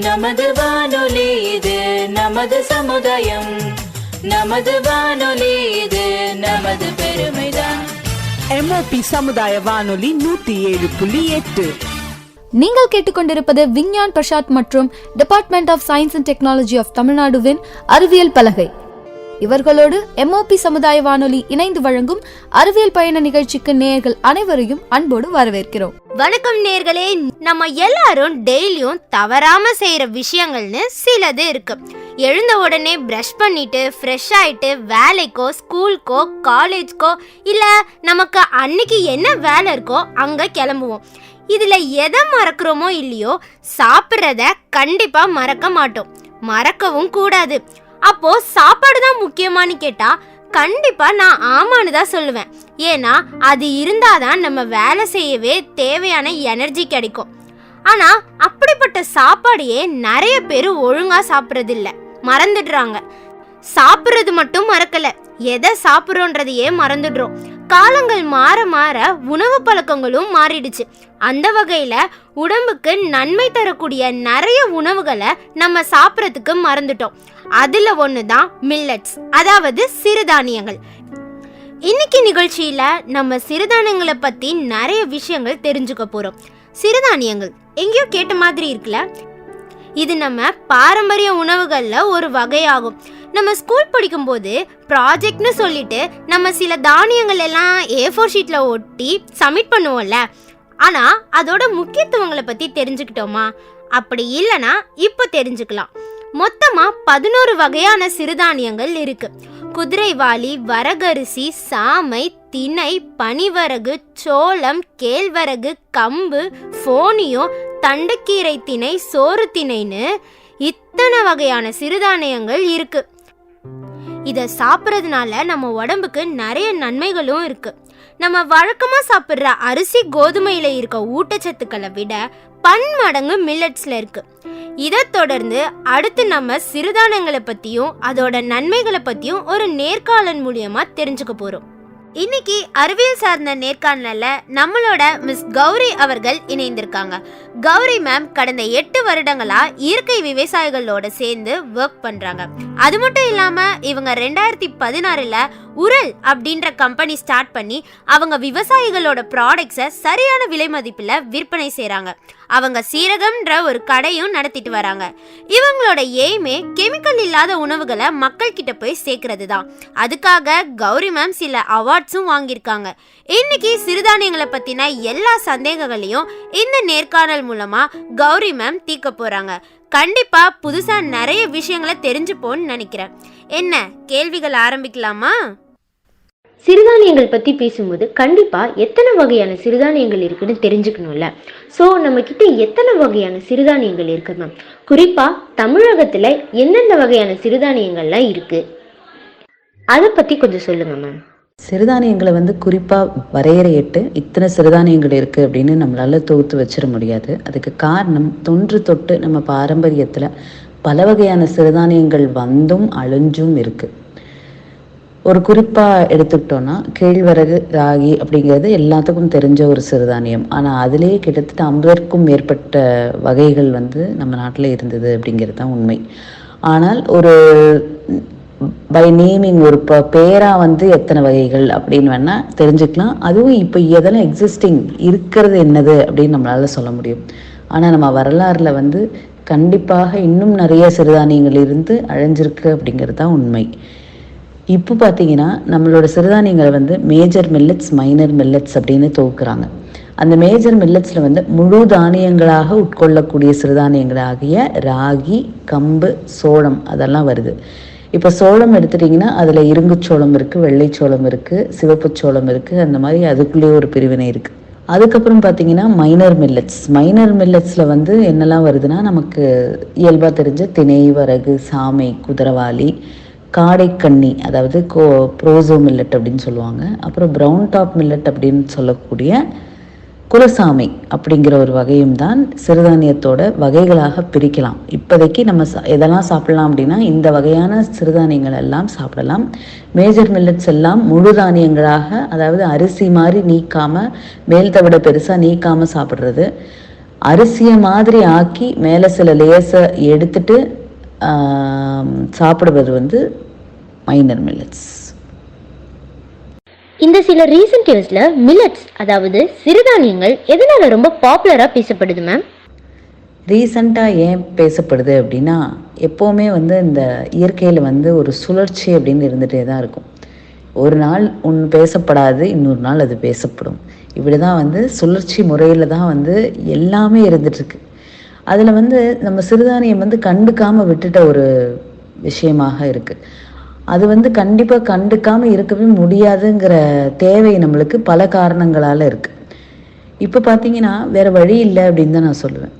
நமது வானொலி இது, நமது சமுதாயம். நமது வானொலி இது, நமது பெருமைதான். MOP சமுதாய வானொலி 107.8. நீங்கள் கேட்டுக்கொண்டிருப்பது விஞ்ஞான் பிரசாத் மற்றும் department of science and technology of தமிழ்நாடுவின் அறிவியல் பலகை. இவர்களோடு MOP சமுதாய வானொலி இணைந்து வழங்கும் அறிவியல் பயண நிகழ்ச்சிக்கு நேயர்கள் அனைவரையும் அன்போடு வரவேற்கிறோம். வணக்கம் நேயர்களே. நம்ம எல்லாரும் டெய்லியும் தவறாம செய்யற விஷயங்கள்னு சிலது இருக்கு. எழுந்த உடனே பிரஷ் பண்ணிட்டு ஃப்ரெஷ் ஆயிட்டு வேலைக்கோ ஸ்கூலுக்கோ காலேஜ்க்கோ இல்ல நமக்கு அன்னைக்கு என்ன வேலை இருக்கோ அங்க கிளம்புவோம். இதுல எதை மறக்கிறோமோ இல்லையோ சாப்பிட்றத கண்டிப்பா மறக்க மாட்டோம், மறக்கவும் கூடாது. அப்போ சாப்பாடு தான் முக்கியமானு கேட்டா கண்டிப்பா நான் ஆமான்னு தான் சொல்லுவேன். ஏன்னா அது இருந்தாதான் நம்ம வேலை செய்யவே தேவையான எனர்ஜி கிடைக்கும். ஆனா அப்படிப்பட்ட சாப்பாடையே நிறைய பேர் ஒழுங்கா சாப்பிட்றது இல்ல, மறந்துடுறாங்க. சாப்பிட்றது மட்டும் மறக்கல, எதை சாப்பிட்றோன்றதையே மறந்துடுறோம். காலங்கள் மாற மாற உணவு பழக்கங்களும் மாறிடுச்சு. அந்த வகையில உடம்புக்கு நன்மை தரக்கூடிய நிறைய உணவுகளை நம்ம சாப்பிட்றதுக்கு மறந்துட்டோம். அதுல ஒண்ணுதான் மில்லட்ஸ், அதாவது சிறுதானியங்கள். இன்னைக்கு நிகழ்ச்சியில நம்ம சிறுதானியங்களை பத்தி நிறைய விஷயங்கள் தெரிஞ்சுக்க போறோம். சிறுதானியங்கள் எங்கேயோ கேட்ட மாதிரி இருக்குல்ல? இது நம்ம பாரம்பரிய உணவுகள்ல ஒரு வகையாகும். நம்ம ஸ்கூல் படிக்கும்போது ப்ராஜெக்ட்னு சொல்லிட்டு நம்ம சில தானியங்கள் எல்லாம் A4 ஷீட்ல ஒட்டி சப்மிட் பண்ணுவோம்ல. ஆனா அதோட முக்கியத்துவங்களை பத்தி தெரிஞ்சுக்கிட்டோமா? அப்படி இல்லைன்னா இப்போ தெரிஞ்சுக்கலாம். மொத்தமா 11 வகையான சிறுதானியங்கள் இருக்கு. குதிரைவாலி, வரகரிசி, சாமை, திணை, பனிவரகு, சோளம், கேழ்வரகு, கம்பு, ஃபோனியோ, தண்டக்கீரை திணை, சோறு திணைன்னு இத்தனை வகையான சிறுதானியங்கள் இருக்கு. இதை சாப்பிட்றதுனால நம்ம உடம்புக்கு நிறைய நன்மைகளும் இருக்கு. நம்ம வழக்கமா சாப்பிட்ற அரிசி கோதுமையில இருக்க ஊட்டச்சத்துக்களை விட பன்மடங்கு மில்லட்ஸ்ல இருக்கு. இதை தொடர்ந்து அடுத்து நம்ம சிறுதானியங்களை பத்தியும் அதோட நன்மைகளை பத்தியும் ஒரு நேர்காணல் மூலியமா தெரிஞ்சுக்க போறோம். இன்னைக்கு அறிவியல் சார்ந்த நேர்காணல நம்மளோட மிஸ் கௌரி அவர்கள் இணைந்திருக்காங்க. கௌரி மேம் கடந்த 8 வருடங்களா இயற்கை விவசாயிகளோட சேர்ந்து ஒர்க் பண்றாங்க. அது மட்டும் இல்லாம இவங்க 2016ல உரல் அப்படின்ற கம்பெனி ஸ்டார்ட் பண்ணி அவங்க விவசாயிகளோட ப்ராடக்ட்ஸை சரியான விலை மதிப்புல விற்பனை செய்றாங்க. அவங்க சீரகம்ன்ற ஒரு கடையும் நடத்திட்டு வராங்க. இவங்களோட எய்மே கெமிக்கல் இல்லாத உணவுகளை மக்கள் கிட்ட போய் சேர்க்கறது தான். அதுக்காக கௌரி மேம் சில அவார்ட்ஸும் வாங்கியிருக்காங்க. இன்னைக்கு சிறுதானியங்களை பத்தின எல்லா சந்தேகங்களையும் இந்த நேர்காணல் மூலமா கௌரி மேம் தீர்க்க போறாங்க. கண்டிப்பா புதுசா நிறைய விஷயங்களை தெரிஞ்சுப்போன்னு நினைக்கிறேன். என்ன கேள்விகள் ஆரம்பிக்கலாமா? சிறுதானியங்கள் பற்றி பேசும்போது கண்டிப்பாக எத்தனை வகையான சிறுதானியங்கள் இருக்குன்னு தெரிஞ்சுக்கணும்ல. ஸோ நம்மக்கிட்ட எத்தனை வகையான சிறுதானியங்கள் இருக்குது மேம்? குறிப்பாக தமிழகத்தில் எந்தெந்த வகையான சிறுதானியங்கள்லாம் இருக்குது, அதை பற்றி கொஞ்சம் சொல்லுங்கள் மேம். சிறுதானியங்களை குறிப்பாக வரையறையிட்டு இத்தனை சிறுதானியங்கள் இருக்குது அப்படின்னு நம்மளால் தொகுத்து வச்சிட முடியாது. அதுக்கு காரணம் தொன்று தொட்டு நம்ம பாரம்பரியத்தில் பல வகையான சிறுதானியங்கள் வந்தும் அழிஞ்சும் இருக்குது. ஒரு குறிப்பாக எடுத்துக்கிட்டோன்னா கேழ்வரகு, ராகி அப்படிங்கிறது எல்லாத்துக்கும் தெரிஞ்ச ஒரு சிறுதானியம். ஆனால் அதிலேயே கிட்டத்தட்ட 50க்கும் மேற்பட்ட வகைகள் நம்ம நாட்டில் இருந்தது அப்படிங்கிறது தான் உண்மை. ஆனால் ஒரு பை நேமிங் ஒரு பேராக எத்தனை வகைகள் அப்படின்னு வேணால் தெரிஞ்சுக்கலாம். அதுவும் இப்போ எதெல்லாம் எக்ஸிஸ்டிங் இருக்கிறது என்னது அப்படின்னு நம்மளால் சொல்ல முடியும். ஆனால் நம்ம வரலாறில் கண்டிப்பாக இன்னும் நிறைய சிறுதானியங்கள் இருந்து அழிஞ்சிருக்கு அப்படிங்கிறது தான் உண்மை. இப்போ பார்த்தீங்கன்னா நம்மளோட சிறுதானியங்களை மேஜர் மில்லட்ஸ், மைனர் மில்லட்ஸ் அப்படின்னு தொகுக்கிறாங்க. அந்த மேஜர் மில்லட்ஸில் முழு தானியங்களாக உட்கொள்ளக்கூடிய சிறுதானியங்களாகிய ராகி, கம்பு, சோளம் அதெல்லாம் வருது. இப்போ சோளம் எடுத்துட்டிங்கன்னா அதில் இருங்குச்சோளம் இருக்குது, வெள்ளைச்சோளம் இருக்குது, சிவப்பு சோளம் இருக்குது. அந்த மாதிரி அதுக்குள்ளேயே ஒரு பிரிவினை இருக்குது. அதுக்கப்புறம் பார்த்தீங்கன்னா மைனர் மில்லட்ஸில் என்னெல்லாம் வருதுன்னா நமக்கு இயல்பாக தெரிஞ்ச திணை, வரகு, சாமை, குதிரைவாலி, காடைக்கண்ணி அதாவது ப்ரோசோ மில்லட் அப்படின்னு சொல்லுவாங்க. அப்புறம் ப்ரௌன் டாப் மில்லட் அப்படின்னு சொல்லக்கூடிய குலசாமை அப்படிங்கிற ஒரு வகையும் தான் சிறுதானியத்தோட வகைகளாக பிரிக்கலாம். இப்போதைக்கு நம்ம எதெல்லாம் சாப்பிடலாம் அப்படின்னா இந்த வகையான சிறுதானியங்கள் எல்லாம் சாப்பிடலாம். மேஜர் மில்லட்ஸ் எல்லாம் முழு தானியங்களாக, அதாவது அரிசி மாதிரி நீக்காமல் மேல் தவிட பெருசாக நீக்காமல் சாப்பிட்றது. அரிசியை மாதிரி ஆக்கி மேலே சில லேஸை எடுத்துட்டு சாப்பிடுவது வந்து மைனர் மில்லட்ஸ். இந்த சில ரீசன்ட் இயர்ஸ்ல மில்லட்ஸ் அதாவது சிறுதானியங்கள் எதனால ரொம்ப பாப்புலரா பேசப்படுது மேம்? ரீசண்டாக ஏன் பேசப்படுது அப்படின்னா, எப்போவுமே வந்து இந்த இயற்கையில் வந்து ஒரு சுழற்சி அப்படின்னு இருந்துகிட்டே தான் இருக்கும். ஒரு நாள் ஒன்று பேசப்படாது, இன்னொரு நாள் அது பேசப்படும். இப்படி தான் வந்து சுழற்சி முறையில் தான் வந்து எல்லாமே இருந்துகிட்ருக்கு. அதில் வந்து நம்ம சிறுதானியம் வந்து கண்டுக்காமல் விட்டுட்ட ஒரு விஷயமாக இருக்குது. அது வந்து கண்டிப்பாக கண்டுக்காமல் இருக்கவே முடியாதுங்கிற தேவை நம்மளுக்கு பல காரணங்களால் இருக்குது. இப்போ பார்த்தீங்கன்னா வேறு வழி இல்லை அப்படின்னு தான் நான் சொல்லுவேன்.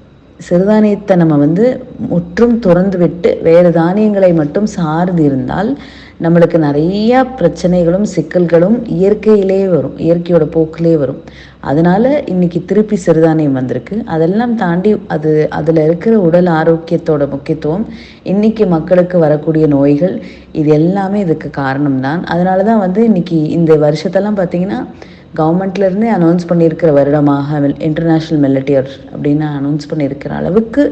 சிறுதானியத்தை நம்ம வந்து முற்றும் துறந்து விட்டு வேறு தானியங்களை மட்டும் சார்ந்து இருந்தால் நம்மளுக்கு நிறையா பிரச்சனைகளும் சிக்கல்களும் இயற்கையிலே வரும், இயற்கையோட போக்கிலே வரும். அதனால் இன்றைக்கி திருப்பி சிறுதானியம் வந்திருக்கு. அதெல்லாம் தாண்டி அதில் இருக்கிற உடல் ஆரோக்கியத்தோட முக்கியத்துவம், இன்றைக்கி மக்களுக்கு வரக்கூடிய நோய்கள், இது எல்லாமே இதுக்கு காரணம்தான். அதனால தான் வந்து இன்றைக்கி இந்த வருஷத்தெல்லாம் பார்த்திங்கன்னா கவர்மெண்ட்லேருந்தே அனௌன்ஸ் பண்ணியிருக்கிற வருடமாக இன்டர்நேஷ்னல் மில்லட் இயர் அப்படின்னு அனௌன்ஸ் பண்ணியிருக்கிற அளவுக்கு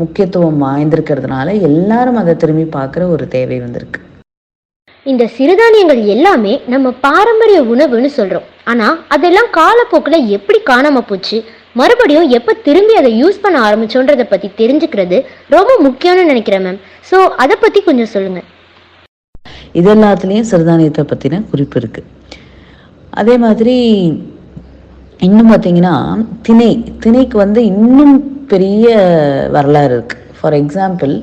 முக்கியத்துவம் வாய்ந்திருக்கிறதுனால எல்லாரும் அதை திரும்பி பார்க்குற ஒரு தேவை வந்திருக்கு. இந்த சிறுதானியங்கள் எல்லாமே நம்ம பாரம்பரிய உணவுன்னு சொல்கிறோம். ஆனால் அதெல்லாம் காலப்போக்கில் எப்படி காணாமல் போச்சு, மறுபடியும் எப்போ திரும்பி அதை யூஸ் பண்ண ஆரம்பிச்சோன்றதை பற்றி தெரிஞ்சுக்கிறது ரொம்ப முக்கியம்னு நினைக்கிறேன் மேம். ஸோ அதை பற்றி கொஞ்சம் சொல்லுங்கள். இது எல்லாத்துலேயும் சிறுதானியத்தை பற்றின குறிப்பு இருக்குது. அதே மாதிரி இன்னும் பார்த்தீங்கன்னா திணைக்கு வந்து இன்னும் பெரிய வரலாறு இருக்குது. ஃபார் எக்ஸாம்பிள்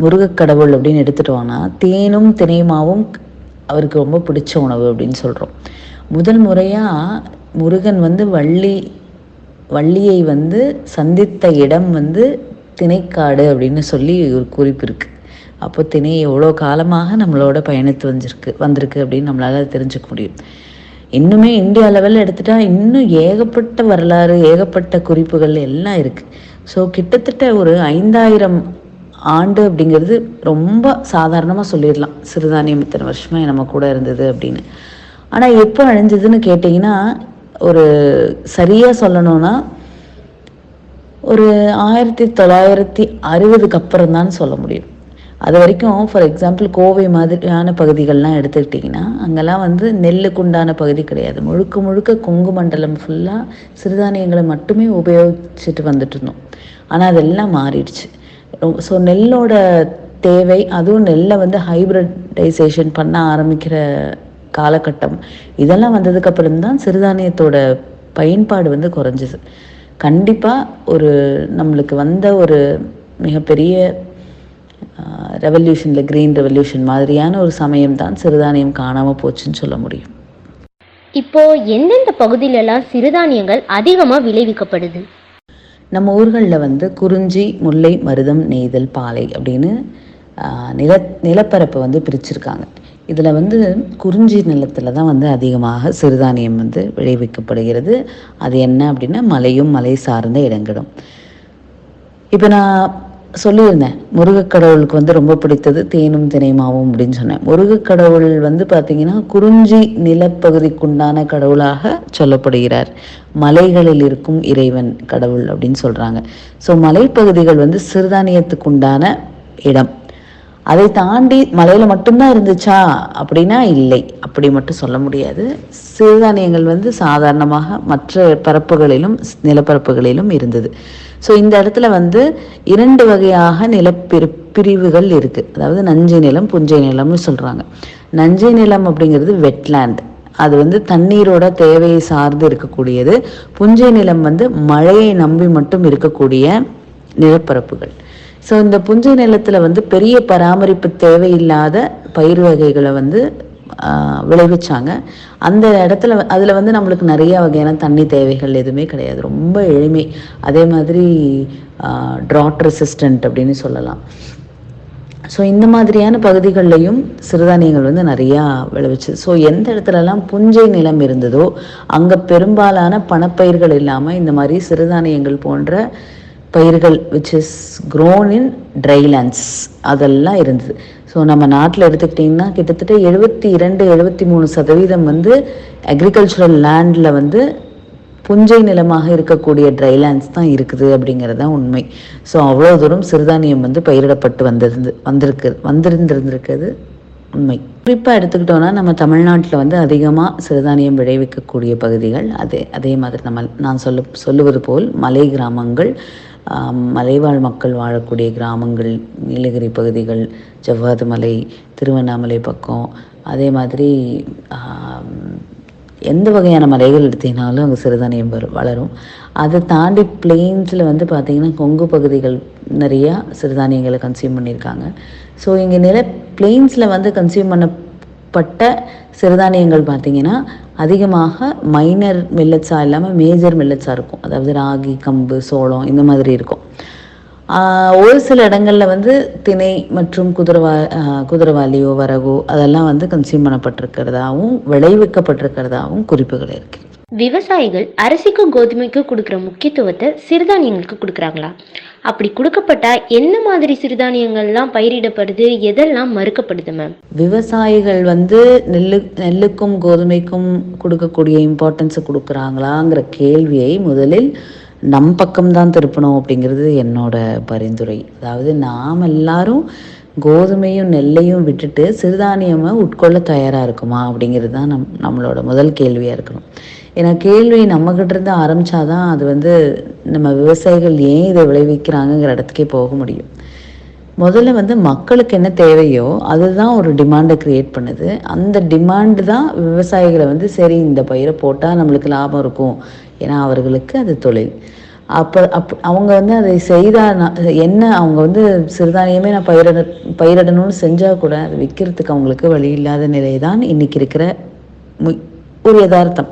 முருகக்கடவுள் அப்படின்னு எடுத்துட்டோம்னா தேனும் திணைமாவும் அவருக்கு ரொம்ப பிடிச்ச உணவு அப்படின்னு சொல்கிறோம். முதல் முறையாக முருகன் வந்து வள்ளியை வந்து சந்தித்த இடம் வந்து திணைக்காடு அப்படின்னு சொல்லி ஒரு குறிப்பு இருக்குது. அப்போ திணை எவ்வளோ காலமாக நம்மளோட பயணித்து வந்திருக்கு அப்படின்னு நம்மளால் தெரிஞ்சுக்க முடியும். இன்னுமே இந்தியா லெவலில் எடுத்துகிட்டா இன்னும் ஏகப்பட்ட வரலாறு, ஏகப்பட்ட குறிப்புகள் எல்லாம் இருக்குது. ஸோ கிட்டத்தட்ட ஒரு 5000 ஆண்டு அப்படிங்கிறது ரொம்ப சாதாரணமாக சொல்லிடலாம். சிறுதானியம் இத்தனை வருஷமாக நம்ம கூட இருந்தது அப்படின்னு. ஆனால் எப்போ அழிஞ்சதுன்னு கேட்டிங்கன்னா, ஒரு சரியாக சொல்லணும்னா ஒரு 1960க்கு அப்புறம் தான் சொல்ல முடியும். அது வரைக்கும் ஃபார் எக்ஸாம்பிள் கோவை மாதிரியான பகுதிகள்லாம் எடுத்துக்கிட்டிங்கன்னா அங்கெல்லாம் வந்து நெல்லுக்கு உண்டான பகுதி கிடையாது. முழுக்க கொங்கு மண்டலம் ஃபுல்லாக சிறுதானியங்களை மட்டுமே உபயோகிச்சுட்டு வந்துட்டு இருந்தோம். ஆனால் அதெல்லாம் மாறிடுச்சு. ஸோ நெல்லோட தேவை, அதுவும் நெல்லை வந்து ஹைப்ரிடைசேஷன் பண்ண ஆரம்பிக்கிற காலகட்டம், இதெல்லாம் வந்ததுக்கப்புறம் தான் சிறுதானியத்தோட பயன்பாடு வந்து குறைஞ்சிது. கண்டிப்பாக ஒரு நம்மளுக்கு வந்த ஒரு மிகப்பெரிய ரெவல்யூஷனில் கிரீன் ரெவல்யூஷன் மாதிரியான ஒரு சமயம் தான் சிறுதானியம் காணாமல் போச்சுன்னு சொல்ல முடியும். இப்போ எந்தெந்த பகுதியிலலாம் சிறுதானியங்கள் அதிகமாக விளைவிக்கப்படுது? நம்ம ஊர்களில் வந்து குறிஞ்சி, முல்லை, மருதம், நெய்தல், பாலை அப்படின்னு நிலப்பரப்பை வந்து பிரிச்சிருக்காங்க. இதில் வந்து குறிஞ்சி நிலத்தில் தான் வந்து அதிகமாக சிறுதானியம் வந்து விளைவிக்கப்படுகிறது. அது என்ன அப்படின்னா மலையும் மலை சார்ந்த இடங்களும். இப்போ நான் சொல்லியிருந்தேன் முருகக்கடவுளுக்கு வந்து ரொம்ப பிடித்தது தேனும் திணைமாவும் அப்படின்னு சொன்னேன். முருகக்கடவுள் வந்து பார்த்திங்கன்னா குறிஞ்சி நிலப்பகுதிக்குண்டான கடவுளாக சொல்லப்படுகிறார். மலைகளில் இருக்கும் இறைவன் கடவுள் அப்படின்னு சொல்கிறாங்க. ஸோ மலைப்பகுதிகள் வந்து சிறுதானியத்துக்கு உண்டான இடம். அதை தாண்டி மலையில் மட்டும்தான் இருந்துச்சா அப்படின்னா இல்லை, அப்படி மட்டும் சொல்ல முடியாது. சிறுதானியங்கள் வந்து சாதாரணமாக மற்ற பரப்புகளிலும் நிலப்பரப்புகளிலும் இருந்தது. ஸோ இந்த இடத்துல வந்து 2 வகையாக பிரிவுகள் இருக்குது. அதாவது நஞ்சை நிலம், புஞ்சை நிலம்னு சொல்கிறாங்க. நஞ்சை நிலம் அப்படிங்கிறது வெட்லேண்ட், அது வந்து தண்ணீரோட தேவையை சார்ந்து இருக்கக்கூடியது. புஞ்சை நிலம் வந்து மழையை நம்பி மட்டும் இருக்கக்கூடிய நிலப்பரப்புகள். ஸோ இந்த புஞ்சை நிலத்தில் வந்து பெரிய பராமரிப்பு தேவையில்லாத பயிர் வகைகளை வந்து விளைவிச்சாங்க. அந்த இடத்துல அதில் வந்து நம்மளுக்கு நிறைய வகையான தண்ணி தேவைகள் எதுவுமே கிடையாது, ரொம்ப எளிமை. அதே மாதிரி ட்ராட் ரெசிஸ்டன்ட் அப்படின்னு சொல்லலாம். ஸோ இந்த மாதிரியான பகுதிகளிலையும் சிறுதானியங்கள் வந்து நிறையா விளைவிச்சு. ஸோ எந்த இடத்துலலாம் புஞ்சை நிலம் இருந்ததோ அங்கே பெரும்பாலான பணப்பயிர்கள் இல்லாமல் இந்த மாதிரி சிறுதானியங்கள் போன்ற பயிர்கள் விச் இஸ் க்ரோன் இன் ட்ரைலேண்ட்ஸ் அதெல்லாம் இருந்தது. ஸோ நம்ம நாட்டில் எடுத்துக்கிட்டிங்கன்னா கிட்டத்தட்ட 72-73% வந்து அக்ரிகல்ச்சுரல் லேண்டில் வந்து புஞ்சை நிலமாக இருக்கக்கூடிய ட்ரைலேண்ட்ஸ் தான் இருக்குது அப்படிங்கிறது தான் உண்மை. ஸோ அவ்வளோ தூரம் சிறுதானியம் வந்து பயிரிடப்பட்டு வந்திருந்திருக்கிறது உண்மை. குறிப்பாக எடுத்துக்கிட்டோன்னா நம்ம தமிழ்நாட்டில் வந்து அதிகமாக சிறுதானியம் விளைவிக்கக்கூடிய பகுதிகள் அதே மாதிரி நான் சொல்லுவது போல் மலை கிராமங்கள், மலைவாழ் மக்கள் வாழக்கூடிய கிராமங்கள், நீலகிரி பகுதிகள், ஜவ்வாது மலை, திருவண்ணாமலை பக்கம், அதே மாதிரி எந்த வகையான மலைகள் எடுத்தீங்கனாலும் அங்கே சிறுதானியம் வளரும். அதை தாண்டி பிளெயின்ஸில் வந்து பார்த்திங்கன்னா கொங்கு பகுதிகள் நிறையா சிறுதானியங்களை கன்சியூம் பண்ணியிருக்காங்க. ஸோ இங்கே பிளெயின்ஸில் வந்து கன்சியூம் பண்ணப்பட்ட சிறுதானியங்கள் பார்த்திங்கன்னா அதிகமாக மைனர் மில்லட்ஸாக இல்லாமல் மேஜர் மில்லட்ஸாக இருக்கும். அதாவது ராகி, கம்பு, சோளம் இந்த மாதிரி இருக்கும். ஒரு சில இடங்களில் வந்து திணை மற்றும் குதிரவாளியோ வரகோ அதெல்லாம் வந்து கன்சியூம் பண்ணப்பட்டிருக்கிறதாகவும் விளைவிக்கப்பட்டிருக்கிறதாகவும் குறிப்புகள் இருக்கு. விவசாயிகள் அரிசிக்கும் கோதுமைக்கும் கொடுக்குற முக்கியத்துவத்தை சிறுதானியங்களுக்கு கொடுக்குறாங்களா? அப்படி கொடுக்கப்பட்டா என்ன மாதிரி சிறுதானியங்கள்லாம் பயிரிடப்படுது, எதெல்லாம் மறுக்கப்படுது மேம்? விவசாயிகள் வந்து நெல்லுக்கும் கோதுமைக்கும் கொடுக்கக்கூடிய இம்பார்ட்டன்ஸை கொடுக்குறாங்களாங்கிற கேள்வியை முதலில் நம் பக்கம்தான் திருப்பணும் அப்படிங்கிறது என்னோட பரிந்துரை. அதாவது நாம் எல்லாரும் கோதுமையும் நெல்லையும் விட்டுட்டு சிறுதானியமாக உட்கொள்ள தயாராக இருக்குமா அப்படிங்கிறது தான் நம்மளோட முதல் கேள்வியாக இருக்கணும். ஏன்னா கேள்வி நம்மக்கிட்ட இருந்து ஆரம்பித்தாதான் அது வந்து நம்ம விவசாயிகள் ஏன் இதை விளைவிக்கிறாங்கங்கிற இடத்துக்கே போக முடியும். முதல்ல வந்து மக்களுக்கு என்ன தேவையோ அதுதான் ஒரு டிமாண்டை க்ரியேட் பண்ணுது. அந்த டிமாண்டு தான் விவசாயிகளை வந்து சரி இந்த பயிரை போட்டால் நம்மளுக்கு லாபம் இருக்கும், ஏன்னா அவர்களுக்கு அது தொழில். அவங்க வந்து அதை செய்தால் என்ன, அவங்க வந்து சிறுதானியமே நான் பயிரிடணும்னு செஞ்சால் கூட அதை விற்கிறதுக்கு அவங்களுக்கு வழி இல்லாத நிலை தான் இன்றைக்கி இருக்கிற ஒரு யதார்த்தம்.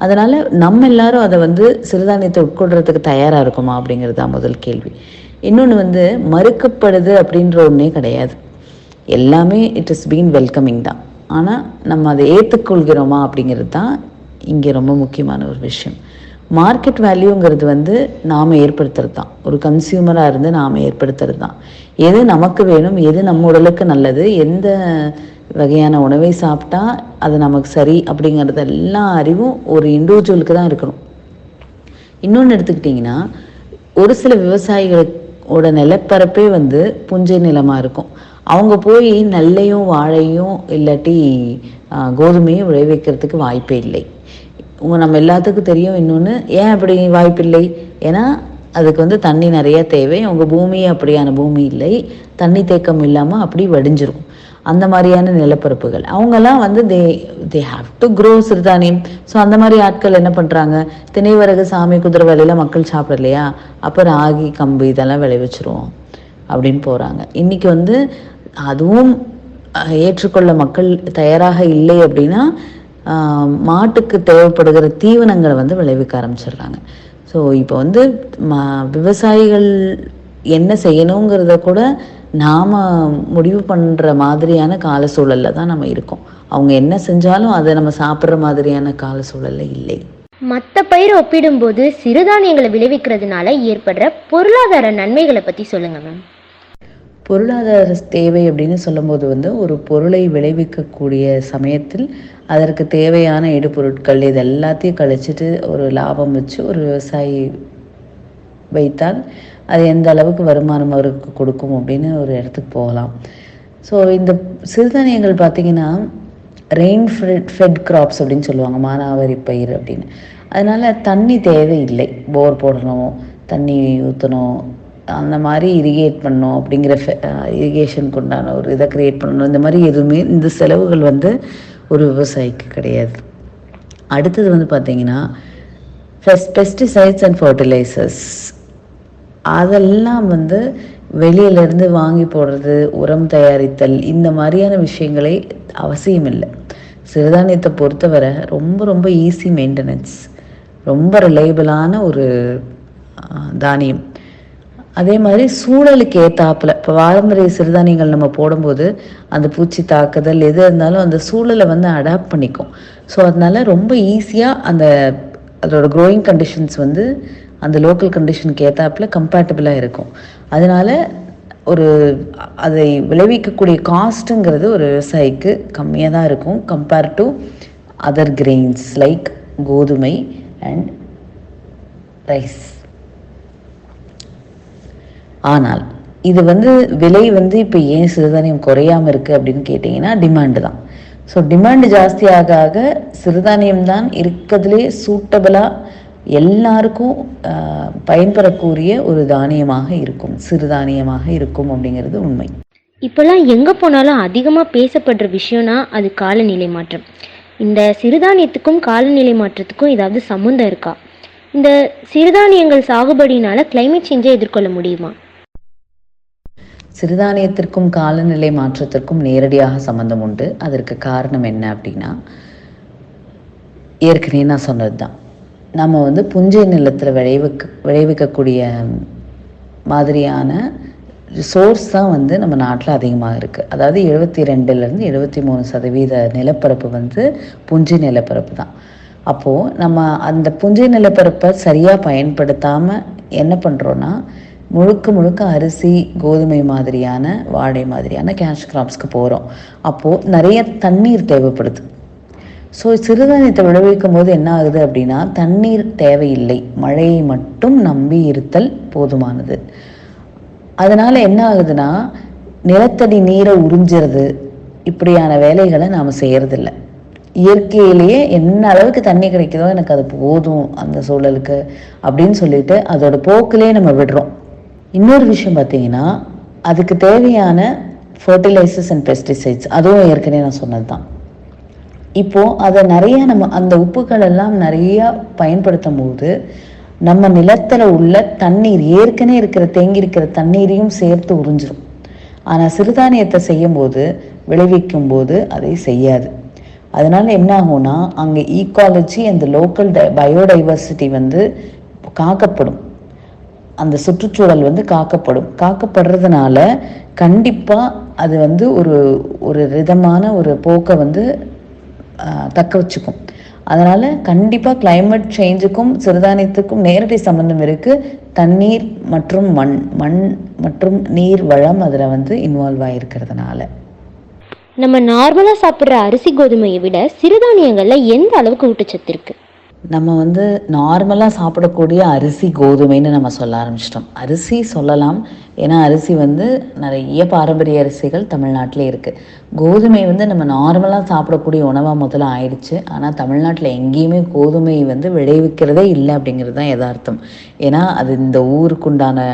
அதனால் நம்ம எல்லாரும் அதை வந்து சிறுதானியத்தை உட்கொள்றதுக்கு தயாராக இருக்குமா அப்படிங்கிறது தான் முதல் கேள்வி. இன்னொன்று வந்து மறுக்கப்படுது அப்படின்ற ஒன்றே கிடையாது, எல்லாமே இட் இஸ் பீன் வெல்கமிங் தான். ஆனால் நம்ம அதை ஏற்றுக்கொள்கிறோமா அப்படிங்கிறது தான் இங்கே ரொம்ப முக்கியமான ஒரு விஷயம். மார்க்கெட் வேல்யூங்கிறது வந்து நாம் ஏற்படுத்துறது தான், ஒரு கன்சியூமராக இருந்து நாம் ஏற்படுத்துறது தான். எது நமக்கு வேணும், எது நம்ம உடலுக்கு நல்லது, எந்த வகையான உணவை சாப்பிட்டா அது நமக்கு சரி அப்படிங்கிறது எல்லா அறிவும் ஒரு இண்டிவிஜுவலுக்கு தான் இருக்கணும். இன்னொன்று எடுத்துக்கிட்டிங்கன்னா, ஒரு சில விவசாயிகளோட நிலப்பரப்பே வந்து புஞ்சை நிலமாக இருக்கும். அவங்க போய் நெல்லையும் வாழையும் இல்லாட்டி கோதுமையும் விளைவிக்கிறதுக்கு வாய்ப்பே இல்லை. நம்ம எல்லாத்துக்கும் தெரியும். இன்னொன்று ஏன் அப்படி வாய்ப்பில்லை, ஏன்னா அதுக்கு வந்து தண்ணி நிறைய தேவை. அவங்க பூமியே அப்படியான பூமி இல்லை, தண்ணி தேக்கம் இல்லாமல் அப்படி வடிஞ்சிரும். அந்த மாதிரியான நிலப்பரப்புகள் அவங்கெல்லாம் வந்து தே ஹாவ் டு க்ரோ சிறுதானியம். ஸோ அந்த மாதிரி ஆட்கள் என்ன பண்ணுறாங்க, திணைவரகு, சாமி, குதிரை வேலையில் மக்கள் சாப்பிடலையா, அப்போ ராகி, கம்பு இதெல்லாம் விளைவிச்சிருவோம் அப்படின்னு போகிறாங்க. இன்றைக்கி வந்து அதுவும் ஏற்றுக்கொள்ள மக்கள் தயாராக இல்லை அப்படின்னா மாட்டுக்கு தேவைப்படுகிற தீவனங்களை வந்து விளைவிக்க ஆரம்பிச்சிடுறாங்க. ஸோ இப்போ வந்து விவசாயிகள் என்ன செய்யணுங்கிறத கூட நாம் முடிவு பண்ணுற மாதிரியான கால சூழலில் தான் நம்ம இருக்கோம். அவங்க என்ன செஞ்சாலும் அதை நம்ம சாப்பிட்ற மாதிரியான கால சூழலில் இல்லை. மற்ற பயிரை ஒப்பிடும்போது சிறுதானியங்களை விளைவிக்கிறதுனால ஏற்படுற பொருளாதார நன்மைகளை பற்றி சொல்லுங்கள் மேம். பொருளாதார தேவை அப்படின்னு சொல்லும்போது வந்து ஒரு பொருளை விளைவிக்கக்கூடிய சமயத்தில் அதற்கு தேவையான இடுபொருட்கள் இது எல்லாத்தையும் கழிச்சிட்டு ஒரு லாபம் வச்சு ஒரு விவசாயி வைத்தால் அது எந்த அளவுக்கு வருமானம் அவருக்கு கொடுக்கும் அப்படின்னு ஒரு இடத்துக்கு போகலாம். ஸோ இந்த சிறுதானியங்கள் பார்த்திங்கன்னா ரெயின் ஃபெட் கிராப்ஸ் அப்படின்னு சொல்லுவாங்க, மானாவாரி பயிர் அப்படின்னு. அதனால் தண்ணி தேவையில்லை, போர் போடணும், தண்ணி ஊற்றணும், அந்த மாதிரி இரிகேட் பண்ணணும் அப்படிங்கிற இரிகேஷனுக்கு உண்டான ஒரு இதை க்ரியேட் பண்ணணும், இந்த மாதிரி எதுவுமே இந்த செலவுகள் வந்து ஒரு விவசாயிக்கு கிடையாது. அடுத்தது வந்து பார்த்திங்கன்னா பெஸ்டிசைட்ஸ் அண்ட் ஃபர்டிலைசர்ஸ் அதெல்லாம் வந்து வெளியிலேருந்து வாங்கி போடுறது, உரம் தயாரித்தல், இந்த மாதிரியான விஷயங்களே அவசியம் இல்லை. சிறுதானியத்தை பொறுத்தவரை ரொம்ப ரொம்ப ஈஸி மெயின்டெனன்ஸ், ரொம்ப ரிலையபிளான ஒரு தானியம். அதே மாதிரி சூழலுக்கு ஏற்றாப்புல இப்போ பாரம்பரிய சிறுதானியங்கள் நம்ம போடும்போது அந்த பூச்சி தாக்குதல் எது இருந்தாலும் அந்த சூழலை வந்து அடாப்ட் பண்ணிக்கும். ஸோ அதனால ரொம்ப ஈஸியாக அதோட க்ரோயிங் கண்டிஷன்ஸ் வந்து அந்த லோக்கல் கண்டிஷனுக்கு ஏற்றாப்புல கம்பேட்டபிளாக இருக்கும். அதனால அதை விளைவிக்கக்கூடிய காஸ்ட்டுங்கிறது ஒரு விவசாயிக்கு கம்மியாக தான் இருக்கும் compare to other grains like கோதுமை அண்ட் ரைஸ். ஆனால் இது விலை இப்போ ஏன் சிறுதானியம் குறையாமல் இருக்குது அப்படின்னு கேட்டிங்கன்னா டிமாண்டு தான். ஸோ டிமாண்டு ஜாஸ்தி ஆக ஆக சிறுதானியம் தான் இருக்கிறதுலே சூட்டபிளாக எல்லாருக்கும் பயன்பெறக்கூடிய ஒரு தானியமாக இருக்கும், சிறுதானியமாக இருக்கும் அப்படிங்கிறது உண்மை. இப்போல்லாம் எங்கே போனாலும் அதிகமாக பேசப்படுற விஷயம்னா அது காலநிலை மாற்றம். இந்த சிறுதானியத்துக்கும் காலநிலை மாற்றத்துக்கும் ஏதாவது சம்மந்தம் இருக்கா? இந்த சிறுதானியங்கள் சாகுபடினால கிளைமேட் சேஞ்சை எதிர்கொள்ள முடியுமா? சிறுதானியத்திற்கும் காலநிலை மாற்றத்திற்கும் நேரடியாக சம்பந்தம் உண்டு. அதற்கு காரணம் என்ன அப்படின்னா, ஏற்கனவே நான் சொன்னது தான். நம்ம புஞ்சை நிலத்தில் விளைவிக்கக்கூடிய மாதிரியான ரிசோர்ஸ் தான் நம்ம நாட்டில் அதிகமாக இருக்குது. அதாவது 72% 73% நிலப்பரப்பு புஞ்சை நிலப்பரப்பு தான். அப்போது நம்ம அந்த புஞ்சை நிலப்பரப்பை சரியாக பயன்படுத்தாமல் என்ன பண்ணுறோன்னா, முழுக்க அரிசி, கோதுமை மாதிரியான, வாழை மாதிரியான கேஷ் கிராப்ஸ்க்கு போகிறோம். அப்போது நிறைய தண்ணீர் தேவைப்படுது. ஸோ சிறுதானியத்தை விளைவிக்கும் போது என்ன ஆகுது அப்படின்னா, தண்ணீர் தேவையில்லை, மழையை மட்டும் நம்பி இருத்தல் போதுமானது. அதனால் என்ன ஆகுதுன்னா, நிலத்தடி நீரை உறிஞ்சிறது, இப்படியான வேலைகளை நாம் செய்கிறதில்ல. இயற்கையிலேயே என்ன அளவுக்கு தண்ணி கிடைக்குதோ எனக்கு அது போதும் அந்த சூழலுக்கு அப்படின்னு சொல்லிட்டு அதோட போக்கிலே நம்ம விடுறோம். இன்னொரு விஷயம் பார்த்தீங்கன்னா, அதுக்கு தேவையான ஃபர்டிலைசர்ஸ் அண்ட் பெஸ்டிசைட்ஸ், அதுவும் ஏற்கனவே நான் சொன்னது தான். இப்போது அதை நிறைய நம்ம அந்த உப்புகள் எல்லாம் நிறையா பயன்படுத்தும் போது நம்ம நிலத்தில் உள்ள தண்ணீர், ஏற்கனவே தேங்கி இருக்கிற தண்ணீரையும் சேர்த்து உறிஞ்சிடும். ஆனால் சிறுதானியத்தை செய்யும் போது, விளைவிக்கும் போது அதை செய்யாது. அதனால என்ன ஆகும்னா, அங்கே ஈக்காலஜி அந்த லோக்கல் பயோடைவர்சிட்டி காக்கப்படும், அந்த சுற்றுச்சூழல் காக்கப்படுறதுனால கண்டிப்பாக அது ஒரு விதமான ஒரு போக்கை தக்க வச்சுக்கும். அதனால் கண்டிப்பாக கிளைமேட் சேஞ்சுக்கும் சிறுதானியத்துக்கும் நேரடி சம்பந்தம் இருக்குது. தண்ணீர் மற்றும் மண் மற்றும் நீர் வளம் அதில் இன்வால்வ் ஆகிருக்கிறதுனால. நம்ம நார்மலாக சாப்பிட்ற அரிசி, கோதுமையை விட சிறுதானியங்களில் எந்த அளவுக்கு ஊட்டச்சத்து இருக்குது? நம்ம நார்மலாக சாப்பிடக்கூடிய அரிசி, கோதுமைன்னு நம்ம சொல்ல ஆரம்பிச்சிட்டோம். அரிசி சொல்லலாம், ஏன்னா அரிசி நிறைய பாரம்பரிய அரிசிகள் தமிழ்நாட்டிலே இருக்குது. கோதுமை நம்ம நார்மலாக சாப்பிடக்கூடிய உணவாக முதல்ல ஆயிடுச்சு. ஆனால் தமிழ்நாட்டில் எங்கேயுமே கோதுமை விளைவிக்கிறதே இல்லை அப்படிங்கிறது தான் யதார்த்தம். ஏன்னா அது இந்த ஊருக்குண்டான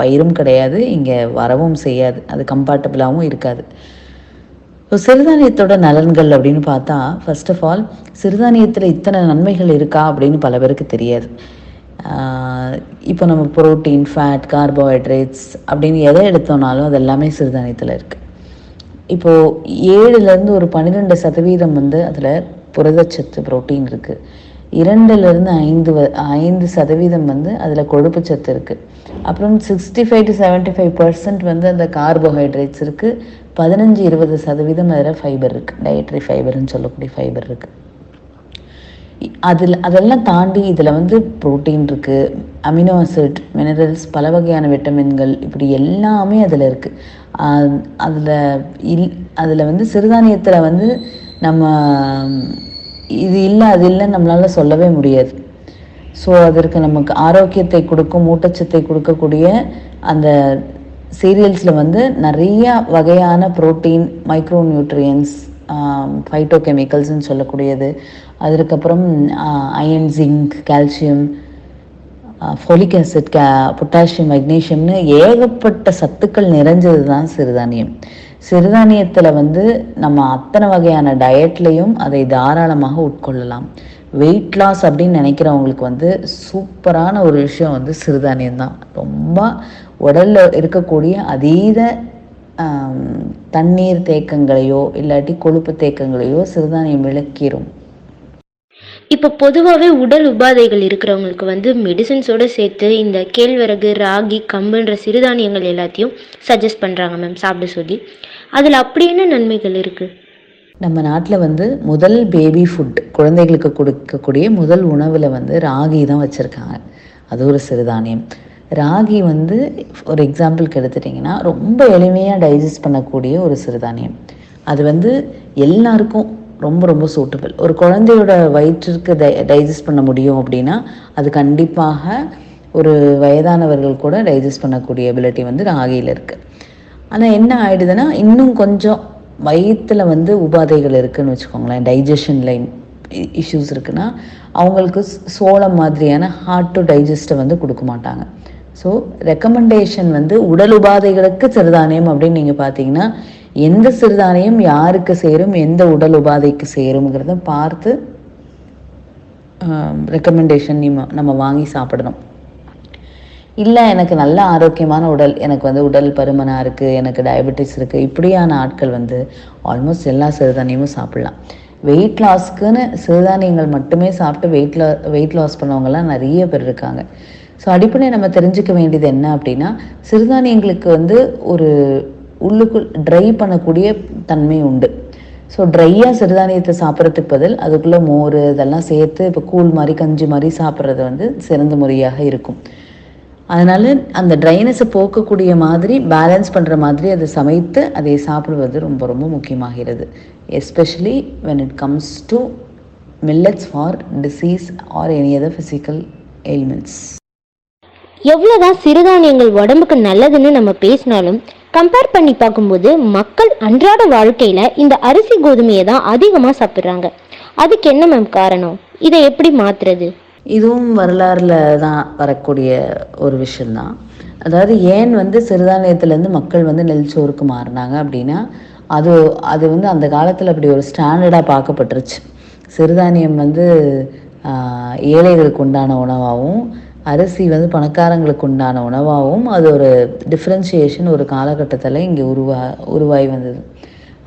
பயிரும் கிடையாது, இங்கே வரவும் செய்யாது, அது கம்பார்ட்டபிளாகவும் இருக்காது. ஸோ சிறுதானியத்தோட நலன்கள் அப்படின்னு பார்த்தா, ஃபர்ஸ்ட் ஆஃப் ஆல் சிறுதானியத்தில் இத்தனை நன்மைகள் இருக்கா அப்படின்னு பல பேருக்கு தெரியாது. இப்போ நம்ம புரோட்டீன், ஃபேட், கார்போஹைட்ரேட்ஸ் அப்படின்னு எதை எடுத்தோம்னாலும் அது எல்லாமே சிறுதானியத்தில் இருக்குது. இப்போது 7லேருந்து ஒரு 12% அதில் புரதச்சத்து புரோட்டீன் இருக்குது. 2-5% அதில் கொழுப்பு சத்து இருக்குது. அப்புறம் 65 to 75% அந்த கார்போஹைட்ரேட்ஸ் இருக்குது. 15-20% அதில் ஃபைபர் இருக்குது, டயட்ரி ஃபைபர்னு சொல்லக்கூடிய ஃபைபர் இருக்குது. அதெல்லாம் தாண்டி இதில் புரோட்டீன் இருக்குது, அமினோ ஆசிட், மினரல்ஸ், பல வகையான விட்டமின்கள், இப்படி எல்லாமே அதில் இருக்குது. அதில் சிறுதானியத்தில் நம்ம இது இல்லை அது இல்லைன்னு நம்மளால் சொல்லவே முடியாது. ஸோ அதற்கு நமக்கு ஆரோக்கியத்தை கொடுக்கும், ஊட்டச்சத்தை கொடுக்கக்கூடிய அந்த சீரியல்ஸில் நிறைய வகையான புரோட்டீன், மைக்ரோ நியூட்ரியன்ஸ், ஃபைட்டோ கெமிக்கல்ஸ்ன்னு சொல்லக்கூடியது, அதுக்கப்புறம் iron, zinc, calcium, folic acid, potassium, மெக்னீஷியம்னு ஏகப்பட்ட சத்துக்கள் நிறைஞ்சது தான் சிறுதானியம். சிறுதானியத்தில் நம்ம அத்தனை வகையான டயட்லேயும் அதை தாராளமாக உட்கொள்ளலாம். வெயிட் லாஸ் அப்படின்னு நினைக்கிறவங்களுக்கு சூப்பரான ஒரு விஷயம் சிறுதானியம் தான். ரொம்ப உடலில் இருக்கக்கூடிய அதீத தண்ணீர் தேக்கங்களையோ இல்லாட்டி கொழுப்பு தேக்கங்களையோ சிறுதானியம் விளக்கிடும். இப்போ பொதுவாகவே உடல் உபாதைகள் இருக்கிறவங்களுக்கு மெடிசன்ஸோடு சேர்த்து இந்த கேழ்வரகு, ராகி, கம்புன்ற சிறுதானியங்கள் எல்லாத்தையும் சஜஸ்ட் பண்ணுறாங்க மேம் சாப்பிட சொல்லி. அதில் அப்படி என்ன நன்மைகள் இருக்குது? நம்ம நாட்டில் முதல் பேபி ஃபுட், குழந்தைகளுக்கு கொடுக்கக்கூடிய முதல் உணவில் ராகி தான் வச்சுருக்காங்க. அது ஒரு சிறுதானியம். ராகி ஒரு எக்ஸாம்பிளுக்கு எடுத்துட்டிங்கன்னா ரொம்ப எளிமையாக டைஜஸ்ட் பண்ணக்கூடிய ஒரு சிறுதானியம். அது எல்லாருக்கும் ரொம்ப ரொம்ப சூட்டபிள். ஒரு குழந்தையோட வயிற்றுக்கு டைஜஸ்ட் பண்ண முடியும் அப்படின்னா அது கண்டிப்பாக ஒரு வயதானவர்கள் கூட டைஜஸ்ட் பண்ணக்கூடிய எபிலிட்டி வந்து ராகியில் இருக்குது. ஆனால் என்ன ஆகிடுதுன்னா, இன்னும் கொஞ்சம் வயிற்றில் வந்து உபாதைகள் இருக்குதுன்னு வச்சுக்கோங்களேன், டைஜஷனில் இஷ்யூஸ் இருக்குன்னா அவங்களுக்கு சோளம் மாதிரியான ஹார்ட் டு டைஜஸ்ட்டை வந்து கொடுக்க மாட்டாங்க. ஸோ ரெக்கமெண்டேஷன் வந்து உடல் உபாதைகளுக்கு சிறுதானியம் அப்படின்னு நீங்கள் பார்த்தீங்கன்னா எந்த சிறுதானியம் யாருக்கு சேரும், எந்த உடல் உபாதைக்கு சேருங்கிறத பார்த்து ரெக்கமெண்டேஷன் நம்ம வாங்கி சாப்பிடணும். இல்லை எனக்கு நல்ல ஆரோக்கியமான உடல், எனக்கு வந்து உடல் பருமனாக இருக்குது, எனக்கு டயபெட்டிஸ் இருக்குது, இப்படியான ஆட்கள் வந்து ஆல்மோஸ்ட் எல்லா சிறுதானியமும் சாப்பிட்லாம். வெயிட் லாஸ்க்குன்னு சிறுதானியங்கள் மட்டுமே சாப்பிட்டு வெயிட் லாஸ் பண்ணவங்கலாம் நிறைய பேர் இருக்காங்க. ஸோ அடிப்படையாக நம்ம தெரிஞ்சுக்க வேண்டியது என்ன அப்படின்னா, சிறுதானியங்களுக்கு வந்து ஒரு உள்ளுக்குள் ட்ரை பண்ணக்கூடிய தன்மை உண்டு. ஸோ ட்ரையாக சிறுதானியத்தை சாப்பிட்றதுக்கு பதில் அதுக்குள்ளே மோர் இதெல்லாம் சேர்த்து இப்போ கூழ் மாதிரி கஞ்சி மாதிரி சாப்பிட்றது வந்து சிறந்த முறையாக இருக்கும். அதனால் அந்த ட்ரைனஸை போக்கக்கூடிய மாதிரி பேலன்ஸ் பண்ணுற மாதிரி அதை சமைத்து அதை சாப்பிடுவது ரொம்ப ரொம்ப முக்கியமாகிறது. Especially when it comes to millets for disease or any other physical ailments. எவ்வளோதான் சிறுதானியங்கள் உடம்புக்கு நல்லதுன்னு நம்ம பேசினாலும் கம்பேர் பண்ணி பார்க்கும்போது மக்கள் அன்றாட வாழ்க்கையில் இந்த அரிசி கோதுமையை தான் அதிகமாக சாப்பிட்றாங்க. அதுக்கு என்ன மேம் காரணம்? இதை எப்படி மாற்றுறது? இதுவும் வரலாறுல தான் வரக்கூடிய ஒரு விஷயந்தான். அதாவது ஏன் வந்து சிறுதானியத்துலேருந்து மக்கள் வந்து நெல் சோறுக்கு மாறினாங்க அப்படின்னா, அது வந்து அந்த காலத்தில் அப்படி ஒரு ஸ்டாண்டர்டாக பார்க்கப்பட்டுருச்சு. சிறுதானியம் வந்து ஏழைகளுக்கு உண்டான உணவாகவும் அரிசி வந்து பணக்காரங்களுக்கு உண்டான உணவாகவும் அது ஒரு டிஃப்ரென்ஷியேஷன் ஒரு காலகட்டத்தில் இங்கே உருவாகி வந்தது.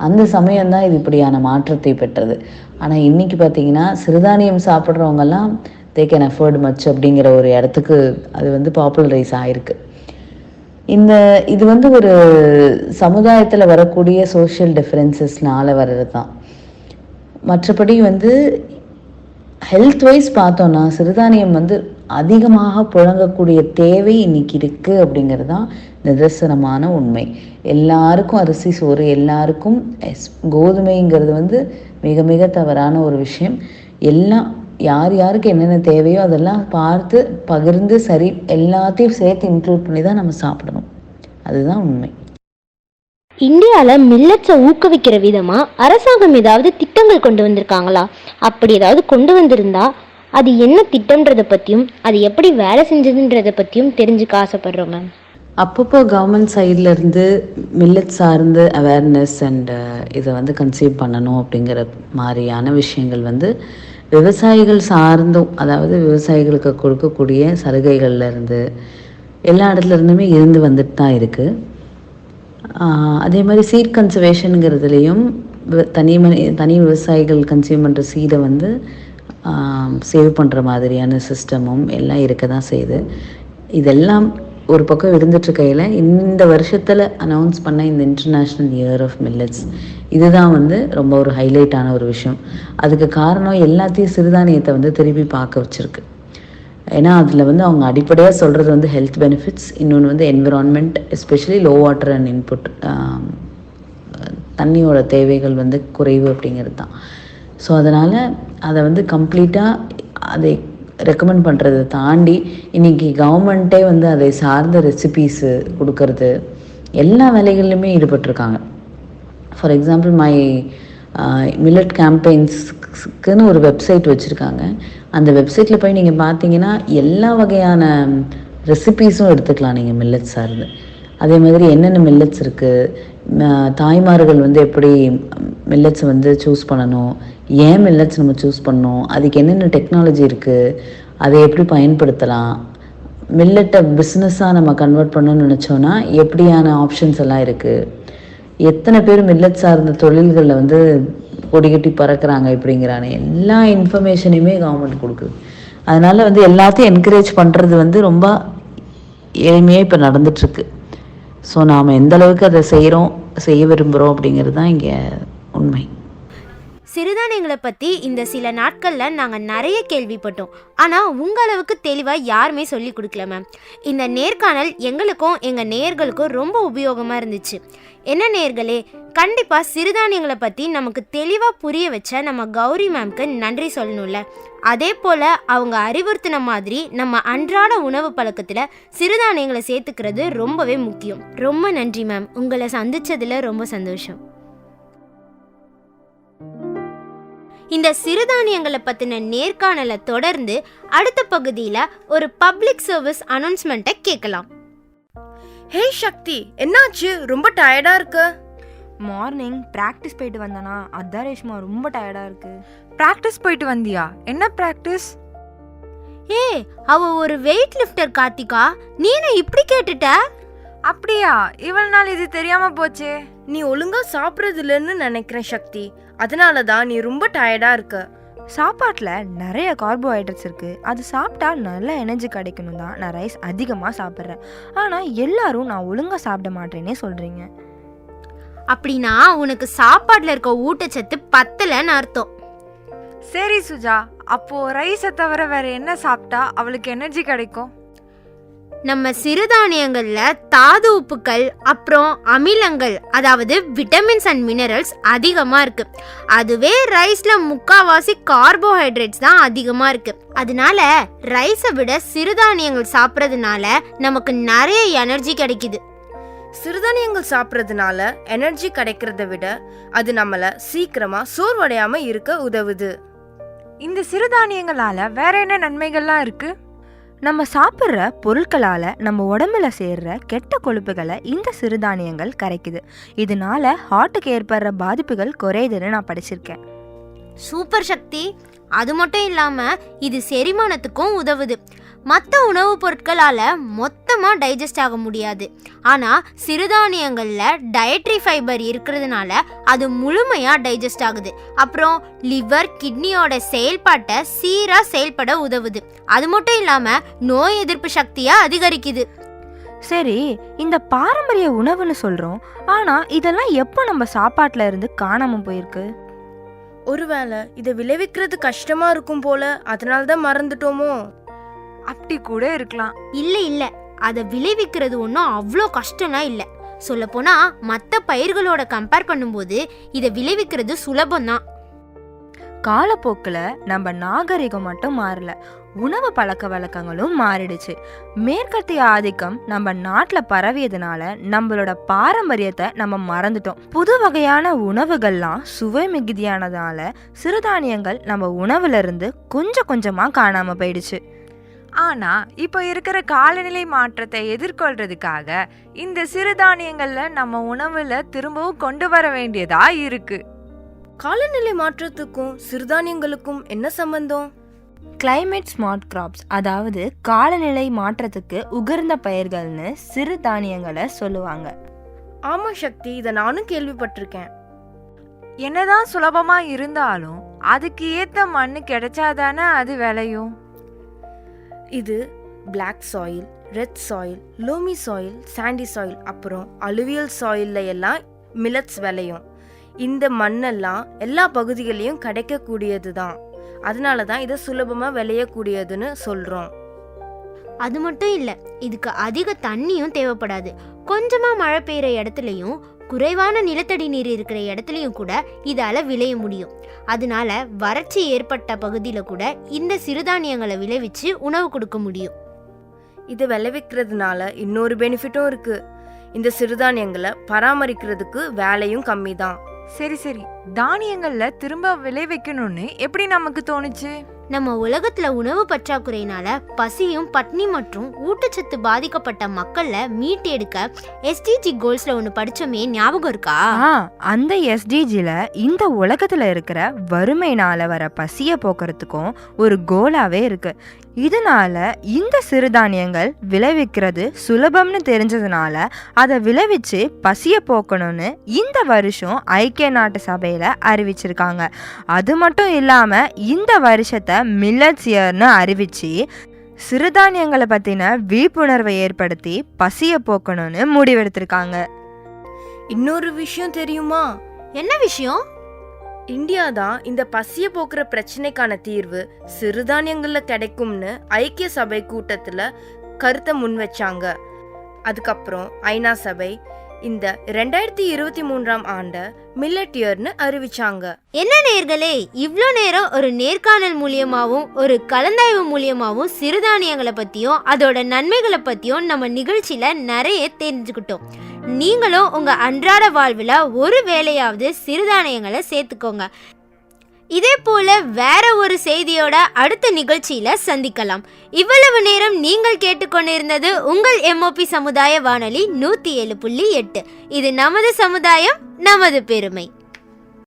அந்த சமயம்தான் இது இப்படியான மாற்றத்தை பெற்றது. ஆனால் இன்றைக்கி பார்த்திங்கன்னா சிறுதானியம் சாப்பிட்றவங்கெல்லாம் தே கேன் அஃபோர்ட் மச் அப்படிங்கிற ஒரு இடத்துக்கு அது வந்து பாப்புலரைஸ் ஆகிருக்கு. இது வந்து ஒரு சமுதாயத்தில் வரக்கூடிய சோஷியல் டிஃப்ரென்சஸ்னால வர்றது தான். மற்றபடி வந்து ஹெல்த் வைஸ் பார்த்தோன்னா சிறுதானியம் வந்து அதிகமாக புழங்கக்கூடிய தேவை இன்னைக்கு இருக்குது அப்படிங்கிறது தான் நிதர்சனமான உண்மை. எல்லாருக்கும் அரிசி சோறு, எல்லாருக்கும் கோதுமைங்கிறது வந்து மிக மிக தவறான ஒரு விஷயம். எல்லாம் யாருக்கு என்னென்ன தேவையோ அதெல்லாம் பார்த்து பகிர்ந்து சரி எல்லாத்தையும் சேர்த்து இன்க்ளூட் பண்ணி தான் நம்ம சாப்பிடணும். அதுதான் உண்மை. இந்தியாவில் மில்லட்ஸை ஊக்குவிக்கிற விதமாக அரசாங்கம் ஏதாவது திட்டங்கள் கொண்டு வந்திருக்காங்களா? அப்படி ஏதாவது கொண்டு வந்திருந்தா அது என்ன திட்டம்ன்றதை பற்றியும் அது எப்படி வேலை செஞ்சதுன்றதை பற்றியும் தெரிஞ்சுக்க ஆசைப்படுறோம் மேம். அப்பப்போ கவர்மெண்ட் சைட்லேருந்து மில்லட் சார்ந்து அவேர்னஸ் அண்ட் இதை வந்து கன்சீவ் பண்ணணும் அப்படிங்கிற மாதிரியான விஷயங்கள் வந்து விவசாயிகள் சார்ந்தும், அதாவது விவசாயிகளுக்கு கொடுக்கக்கூடிய சலுகைகள்லேருந்து எல்லா இடத்துலேருந்துமே இருந்து வந்துட்டு தான் இருக்குது. அதே மாதிரி சீட் கன்சர்வேஷனுங்கிறதுலேயும் தனி விவசாயிகள் கன்சியூம் பண்ணுற சீடை வந்து சேவ் பண்ணுற மாதிரியான சிஸ்டமும் எல்லாம் இருக்க தான் செய்யுது. இதெல்லாம் ஒரு பக்கம் இருந்துட்டுருக்கையில் இந்த வருஷத்தில் அனௌன்ஸ் பண்ண இந்த இன்டர்நேஷ்னல் இயர் ஆஃப் மில்லட்ஸ் இதுதான் வந்து ரொம்ப ஒரு ஹைலைட்டான ஒரு விஷயம். அதுக்கு காரணம் எல்லாத்தையும் சிறுதானியத்தை வந்து திருப்பி பார்க்க வச்சுருக்கு. ஏன்னா அதில் வந்து அவங்க அடிப்படையாக சொல்கிறது வந்து ஹெல்த் பெனிஃபிட்ஸ், இன்னொன்று வந்து environment, especially low water and input, தண்ணியோட தேவைகள் வந்து குறைவு அப்படிங்கிறது தான். ஸோ அதனால் அதை வந்து கம்ப்ளீட்டாக அதை ரெக்கமெண்ட் பண்ணுறதை தாண்டி இன்றைக்கி கவர்மெண்ட்டே வந்து அதை சார்ந்த ரெசிபீஸு கொடுக்கறது எல்லா வேலைகள்லையுமே ஈடுபட்டிருக்காங்க. ஃபார் எக்ஸாம்பிள் மில்லட் கேம்பெயின்ஸ்க்குன்னு ஒரு வெப்சைட் வச்சுருக்காங்க. அந்த வெப்சைட்டில் போய் நீங்கள் பார்த்தீங்கன்னா எல்லா வகையான ரெசிபீஸும் எடுத்துக்கலாம் நீங்கள் மில்லட்ஸ் சார்ந்து. அதே மாதிரி என்னென்ன மில்லட்ஸ் இருக்குது, தாய்மார்கள் வந்து எப்படி மில்லட்ஸை வந்து சூஸ் பண்ணணும், ஏன் மில்லட்ஸ் நம்ம சூஸ் பண்ணணும், அதுக்கு என்னென்ன டெக்னாலஜி இருக்குது, அதை எப்படி பயன்படுத்தலாம், மில்லட்டை பிஸ்னஸாக நம்ம கன்வெர்ட் பண்ணணும்னு நினச்சோன்னா எப்படியான ஆப்ஷன்ஸ் எல்லாம் இருக்குது, எத்தனை பேர் மில்லட் சார்ந்த தொழில்களில் வந்து கொடிகட்டி பறக்கிறாங்க இப்படிங்கிறானே எல்லா இன்ஃபர்மேஷனையுமே கவர்மெண்ட் கொடுக்குது. அதனால் வந்து எல்லாத்தையும் என்கரேஜ் பண்ணுறது வந்து ரொம்ப எளிமையாக இப்போ நடந்துட்டுருக்கு. ஸோ நாம் எந்த அளவுக்கு அதை செய்ய விரும்புகிறோம் அப்படிங்கிறது தான் இங்கே உண்மை. சிறுதானியங்களை பற்றி இந்த சில நாட்களில் நாங்கள் நிறைய கேள்விப்பட்டோம். ஆனால் உங்கள் அளவுக்கு தெளிவாக யாருமே சொல்லி கொடுக்கல மேம். இந்த நேர்காணல் எங்களுக்கும் எங்கள் நேயர்களுக்கும் ரொம்ப உபயோகமாக இருந்துச்சு. என்ன நேயர்களே, கண்டிப்பாக சிறுதானியங்களை பற்றி நமக்கு தெளிவாக புரிய வச்ச நம்ம கௌரி மேம்க்கு நன்றி சொல்லணும்ல. அதே போல் அவங்க அறிவுறுத்தின மாதிரி நம்ம அன்றாட உணவு பழக்கத்தில் சிறுதானியங்களை சேர்த்துக்கிறது ரொம்பவே முக்கியம். ரொம்ப நன்றி மேம், உங்களை சந்திச்சதில் ரொம்ப சந்தோஷம். இந்த சிறுதானியங்களை பற்றின நேர்காணலை தொடர்ந்து அடுத்த பகுதியில் ஒரு பப்ளிக் சர்வீஸ் அனௌன்ஸ்மெண்ட்டை கேட்கலாம். ஹே சக்தி, என்னாச்சு? ரொம்ப டயர்டா இருக்கு. மார்னிங் ப்ராக்டிஸ் போயிட்டு வந்தானா, அதான் ரேஷ்மா ரொம்ப டயர்டாக இருக்கு. ப்ராக்டிஸ் போயிட்டு வந்தியா? என்ன ப்ராக்டிஸ்? அவ ஒரு வெயிட் லிஃப்டர் கார்த்திகா, நீனு இப்படி கேட்டுட்ட? அப்படியா? இவ்வளவு நாள் இது தெரியாம போச்சே. நீ ஒழுங்கா சாப்பிட்றது இல்லைன்னு நினைக்கிறேன் சக்தி, அதனால தான் நீ ரொம்ப டயர்டா இருக்க. சாப்பாட்டில் நிறைய கார்போஹைட்ரேட்ஸ் இருக்குது. அது சாப்பிட்டா நல்ல எனர்ஜி கிடைக்கணும் தான் நான் ரைஸ் அதிகமாக சாப்பிட்றேன். ஆனால் எல்லாரும் நான் ஒழுங்காக சாப்பிட மாட்டேன்னே சொல்கிறீங்க. அப்படின்னா உனக்கு சாப்பாட்டில் இருக்க ஊட்டச்சத்து பத்தலைன்னு அர்த்தம். சரி சுஜா, அப்போ ரைஸை தவிர வேற என்ன சாப்பிட்டா அவளுக்கு எனர்ஜி கிடைக்கும்? நம்ம சிறுதானியங்களில் தாது உப்புக்கள் அப்புறம் அமிலங்கள், அதாவது விட்டமின்ஸ் அண்ட் மினரல்ஸ் அதிகமாக இருக்குது. அதுவே ரைஸில் முக்கால்வாசி கார்போஹைட்ரேட்ஸ் தான் அதிகமாக இருக்குது. அதனால ரைஸை விட சிறுதானியங்கள் சாப்பிட்றதுனால நமக்கு நிறைய எனர்ஜி கிடைக்குது. சிறுதானியங்கள் சாப்பிட்றதுனால எனர்ஜி கிடைக்கிறத விட அது நம்மளை சீக்கிரமா சோர்வடையாம இருக்க உதவுது. இந்த சிறுதானியங்களால வேற என்ன நன்மைகள்லாம் இருக்கு? நம்ம சாப்பிட்ற பொருட்களால் நம்ம உடம்புல சேர்ற கெட்ட கொழுப்புகளை இந்த சிறுதானியங்கள் கரைக்குது. இதனால ஹார்ட்டுக்கு ஏற்படுற பாதிப்புகள் குறையுதுன்னு நான் படிச்சிருக்கேன். சூப்பர் சக்தி. அது மட்டும் இல்லாமல் இது செரிமானத்துக்கும் உதவுது. மற்ற உணவுப் பொருட்களால் மொத்தமாக டைஜஸ்ட் ஆக முடியாது. ஆனால் சிறுதானியங்களில் டயட்ரி ஃபைபர் இருக்கிறதுனால அது முழுமையாக டைஜஸ்ட் ஆகுது. அப்புறம் லிவர், கிட்னியோட செயல்பாட்டை சீராக செயல்பட உதவுது. அது மட்டும் இல்லாமல் நோய் எதிர்ப்பு சக்தியை அதிகரிக்குது. சரி, இந்த பாரம்பரிய உணவுன்னு சொல்கிறோம், ஆனால் இதெல்லாம் எப்போ நம்ம சாப்பாட்டில் இருந்து காணாமல் போயிருக்கு? ஒருவேளை இதை விளைவிக்கிறது கஷ்டமா இருக்கும் போல, அதனால்தான் மறந்துட்டோமோ? அப்படி கூட இருக்கலாம். இல்லை, அதை விளைவிக்கிறது ஒன்றும் அவ்வளோ கஷ்டம்லாம் இல்லை. சொல்லப்போனால் மற்ற பயிர்களோட கம்பேர் பண்ணும்போது இதை விளைவிக்கிறது சுலபம்தான். காலப்போக்கில் நம்ம நாகரிகம் மட்டும் மாறல, உணவு பழக்க வழக்கங்களும் மாறிடுச்சு. மேற்கத்திய ஆதிக்கம் நம்ம நாட்டில் பரவியதுனால நம்மளோட பாரம்பரியத்தை நம்ம மறந்துட்டோம். புது வகையான உணவுகள்லாம் சுவை மிகுதியானதால சிறுதானியங்கள் நம்ம உணவுல இருந்து கொஞ்சம் கொஞ்சமாக காணாமல் போயிடுச்சு. ஆனா இப்போ இருக்கிற காலநிலை மாற்றத்தை எதிர்கொள்றதுக்காக இந்த சிறுதானியங்கள்ல நம்ம உணவுல திரும்பவும் கொண்டு வர வேண்டியதா இருக்கு. காலநிலை மாற்றத்துக்கும் சிறுதானியங்களுக்கும் என்ன சம்பந்தம்? கிளைமேட் ஸ்மார்ட் கிராப்ஸ், அதாவது காலநிலை மாற்றத்துக்கு உகர்ந்த பயிர்கள்னு சிறுதானியங்களை சொல்லுவாங்க. ஆமா சக்தி, இதை நானும் கேள்விப்பட்டிருக்கேன். என்னதான் சுலபமா இருந்தாலும் அதுக்கு ஏத்த மண்ணு கிடைச்சாதானே அது விளையும். இது black soil, red soil, loamy soil, sandy soil, அப்புறம் அலுவியல் சாயில்ல எல்லாம் மில்லட்ஸ் விளையும். இந்த மண்ணெல்லாம் எல்லா பகுதிகளையும் கிடைக்கக்கூடியது தான். அதனால தான் இதை சுலபமாக விளையக்கூடியதுன்னு சொல்கிறோம். அது மட்டும் இல்லை, இதுக்கு அதிக தண்ணியும் தேவைப்படாது. கொஞ்சமாக மழை பெய்கிற இடத்துலையும் குறைவான நிலத்தடி நீர் இருக்கிற இடத்துலையும் கூட இதால் விளைய முடியும். அதனால வறட்சி ஏற்பட்ட பகுதியில் கூட இந்த சிறுதானியங்களை விளைவிச்சு உணவு கொடுக்க முடியும். இதை விளைவிக்கிறதுனால இன்னொரு பெனிஃபிட்டும் இருக்கு. இந்த சிறுதானியங்களை பராமரிக்கிறதுக்கு வேலையும் கம்மி தான். சரி, தானியங்கள்ல திரும்ப விளைவிக்கணும்னு எப்படி நமக்கு தோணுச்சு? நம்ம உலகத்துல உணவு பற்றாக்குறையினால பசியும் பட்னி மற்றும் ஊட்டச்சத்து பாதிக்கப்பட்ட மக்கள்ல மீட்டெடுக்க எஸ்டிஜி கோல்ஸ்ல ஒன்று படிச்சோமே, ஞாபகம் இருக்கா? அந்த எஸ்டிஜில இந்த உலகத்துல இருக்கிற வறுமையினால வர பசிய போக்குறதுக்கும் ஒரு கோலாவே இருக்கு. இதனால இந்த சிறுதானியங்கள் விளைவிக்கிறது சுலபம்னு தெரிஞ்சதுனால அதை விளைவிச்சு பசிய போக்கணும்னு இந்த வருஷம் ஐக்கிய நாட்டு சபையில அறிவிச்சிருக்காங்க. அது மட்டும் இல்லாம இந்த வருஷத்தை மில்லட்ஸ் இயர்னு அறிவிச்சு சிறுதானியங்களை பத்தின விழிப்புணர்வை ஏற்படுத்தி பசிய போக்கணும்னு முடிவெடுத்திருக்காங்க. இன்னொரு விஷயம் தெரியுமா? என்ன விஷயம்? இந்தியா தான் இந்த பசிய போக்குற பிரச்சனைக்கான தீர்வு சிறுதானியங்கள்ல கிடைக்கும்னு ஐக்கிய சபை கூட்டத்துல கருத்தை முன் வச்சாங்க. அதுக்கப்புறம் ஐநா சபை இந்த 2023 ஆண்ட மில்லட் இயர்னு அறிவிச்சாங்க. என்ன நேர்களே, இவ்வளோ நேரம் ஒரு நேர்காணல் மூலியமாகவும் ஒரு கலந்தாய்வு மூலியமாகவும் சிறுதானியங்களை பற்றியும் அதோட நன்மைகளை பற்றியும் நம்ம நிகழ்ச்சியில் நிறைய தெரிஞ்சுக்கிட்டோம். நீங்களும் உங்கள் அன்றாட வாழ்வில் ஒரு வேளையாவது சிறுதானியங்களை சேர்த்துக்கோங்க. இதே போல வேற ஒரு செய்தியோட அடுத்த நிகழ்ச்சியில சந்திக்கலாம். இவ்வளவு நேரம் நீங்கள் கேட்டுக்கொண்டிருந்தது உங்கள் MOP சமுதாய வானொலி 107.8. இது நமது சமுதாயம், நமது பெருமை.